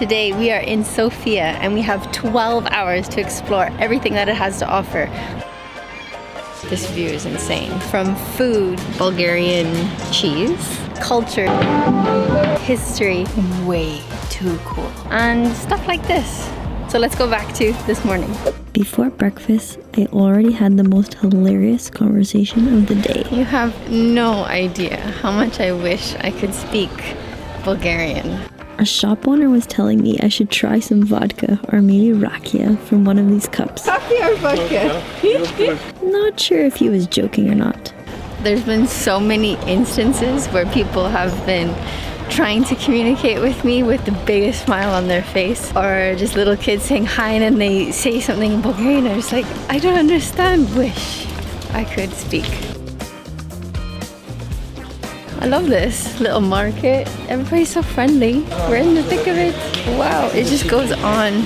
Today we are in Sofia and we have 12 hours to explore everything that it has to offer. This view is insane. From food, Bulgarian cheese, culture, history, way too cool, and stuff like this. So let's go back to this morning. Before breakfast, I already had the most hilarious conversation of the day. You have no idea how much I wish I could speak Bulgarian. A shop owner was telling me I should try some vodka or maybe rakia from one of these cups. Coffee or vodka? Not sure if he was joking or not. There's been so many instances where people have been trying to communicate with me with the biggest smile on their face, or just little kids saying hi and then they say something in Bulgarian. I'm just like, I don't understand. Wish I could speak. I love this little market. Everybody's so friendly. We're in the thick of it. Wow, it just goes on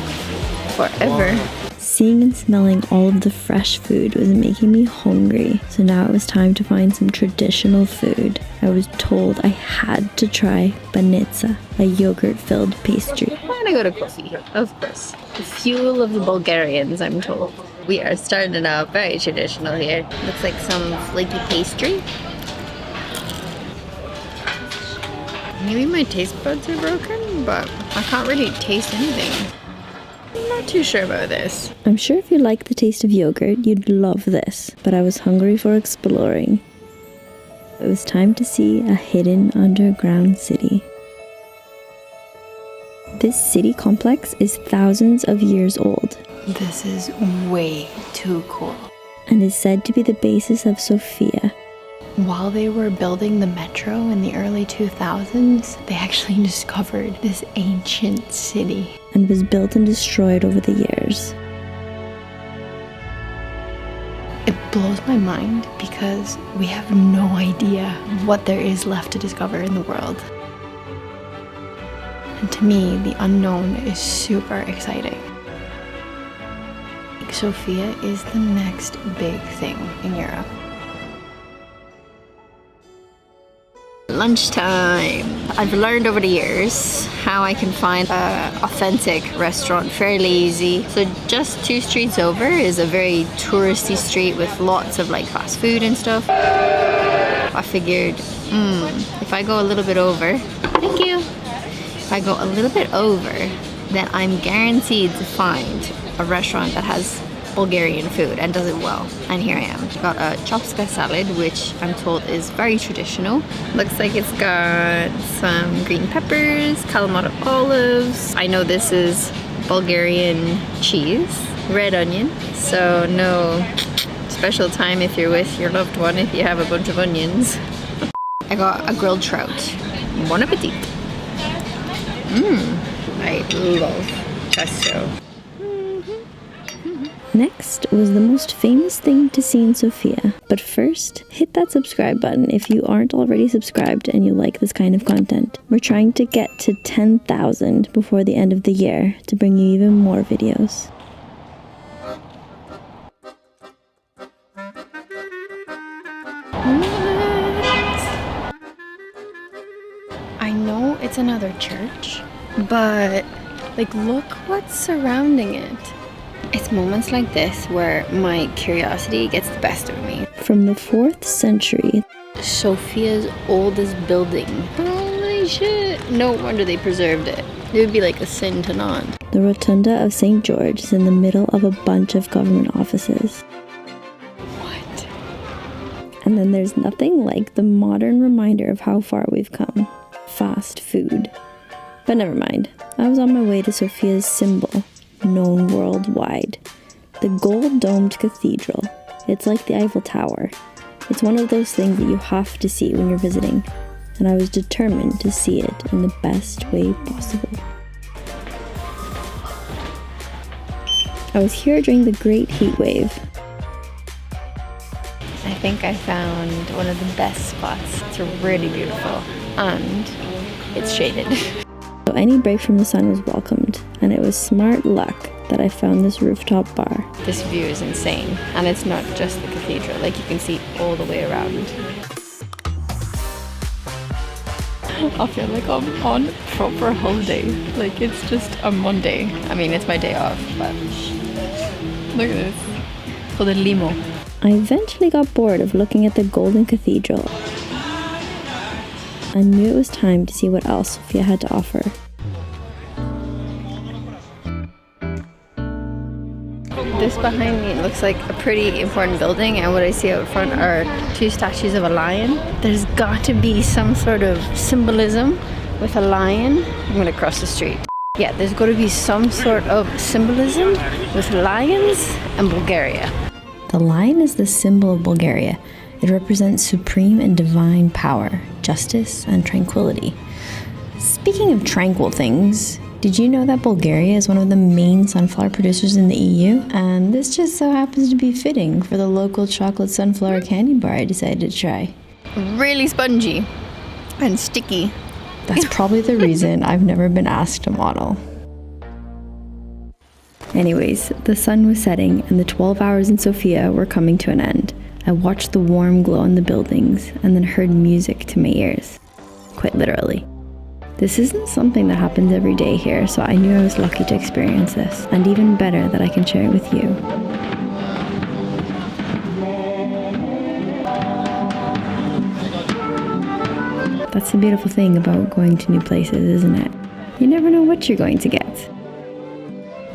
forever. Seeing and smelling all of the fresh food was making me hungry. So now it was time to find some traditional food. I was told I had to try Banitsa, a yogurt-filled pastry. I'm gonna go to coffee, of course. The fuel of the Bulgarians, I'm told. We are starting out very traditional here. Looks like some flaky pastry. Maybe my taste buds are broken, but I can't really taste anything. I'm not too sure about this. I'm sure if you like the taste of yogurt, you'd love this, but I was hungry for exploring. It was time to see a hidden underground city. This city complex is thousands of years old. This is way too cool. And is said to be the basis of Sofia. While they were building the metro in the early 2000s, they actually discovered this ancient city. And was built and destroyed over the years. It blows my mind because we have no idea what there is left to discover in the world. And to me, the unknown is super exciting. Sofia is the next big thing in Europe. Lunchtime. I've learned over the years how I can find an authentic restaurant fairly easy. So just 2 streets over is a very touristy street with lots of like fast food and stuff. I figured, if I go a little bit over, thank you. If I go a little bit over, then I'm guaranteed to find a restaurant that has Bulgarian food and does it well. And here I am. Got a Shopska salad, which I'm told is very traditional. Looks like it's got some green peppers, Kalamata olives. I know this is Bulgarian cheese, red onion. So no special time if you're with your loved one if you have a bunch of onions. I got a grilled trout. Bon appetit. I love pesto. Next was the most famous thing to see in Sofia. But first, hit that subscribe button if you aren't already subscribed and you like this kind of content. We're trying to get to 10,000 before the end of the year to bring you even more videos. I know it's another church, but like look what's surrounding it. It's moments like this where my curiosity gets the best of me. From the 4th century, Sofia's oldest building. Holy shit! No wonder they preserved it. It would be like a sin to not. The Rotunda of St. George is in the middle of a bunch of government offices. What? And then there's nothing like the modern reminder of how far we've come. Fast food. But never mind. I was on my way to Sofia's symbol, known worldwide. The gold-domed cathedral. It's like the Eiffel Tower. It's one of those things that you have to see when you're visiting, and I was determined to see it in the best way possible. I was here during the Great Heat Wave. I think I found one of the best spots. It's really beautiful, and it's shaded. So any break from the sun was welcomed, and it was smart luck that I found this rooftop bar. This view is insane, and it's not just the cathedral, like you can see all the way around. I feel like I'm on proper holiday. Like it's just a Monday. I mean, it's my day off, but look at this. It's called a limo. I eventually got bored of looking at the Golden Cathedral. I knew it was time to see what else Sofia had to offer. This behind me looks like a pretty important building, and what I see out front are two statues of a lion. There's got to be some sort of symbolism with a lion. I'm gonna cross the street. Yeah, there's got to be some sort of symbolism with lions and Bulgaria. The lion is the symbol of Bulgaria. It represents supreme and divine power, justice, and tranquility. Speaking of tranquil things, did you know that Bulgaria is one of the main sunflower producers in the EU? And this just so happens to be fitting for the local chocolate sunflower candy bar I decided to try. Really spongy and sticky. That's probably the reason I've never been asked to model. Anyways, the sun was setting and the 12 hours in Sofia were coming to an end. I watched the warm glow in the buildings and then heard music to my ears. Quite literally. This isn't something that happens every day here, so I knew I was lucky to experience this, and even better that I can share it with you. That's the beautiful thing about going to new places, isn't it? You never know what you're going to get.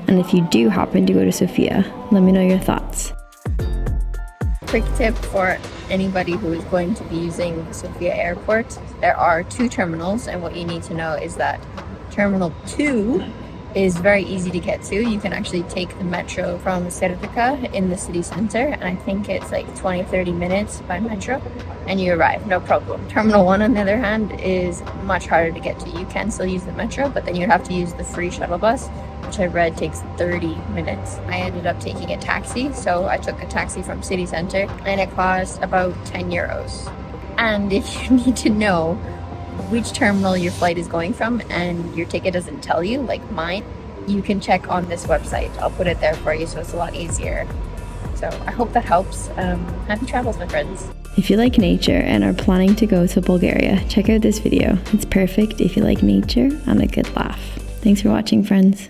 And if you do happen to go to Sofia, let me know your thoughts. Quick tip for anybody who is going to be using Sofia Airport. There are two terminals, and what you need to know is that Terminal 2 is very easy to get to. You can actually take the metro from Sofia in the city center, and I think it's like 20-30 minutes by metro, and you arrive, no problem. Terminal 1, on the other hand, is much harder to get to. You can still use the metro, but then you'd have to use the free shuttle bus, which I read takes 30 minutes. I ended up taking a taxi, so I took a taxi from city center, and it cost about 10 euros. And if you need to know which terminal your flight is going from and your ticket doesn't tell you, like mine, you can check on this website. I'll put it there for you, so it's a lot easier. So I hope that helps. Happy travels, my friends. If you like nature and are planning to go to Bulgaria, check out this video. It's perfect if you like nature and a good laugh. Thanks for watching, friends.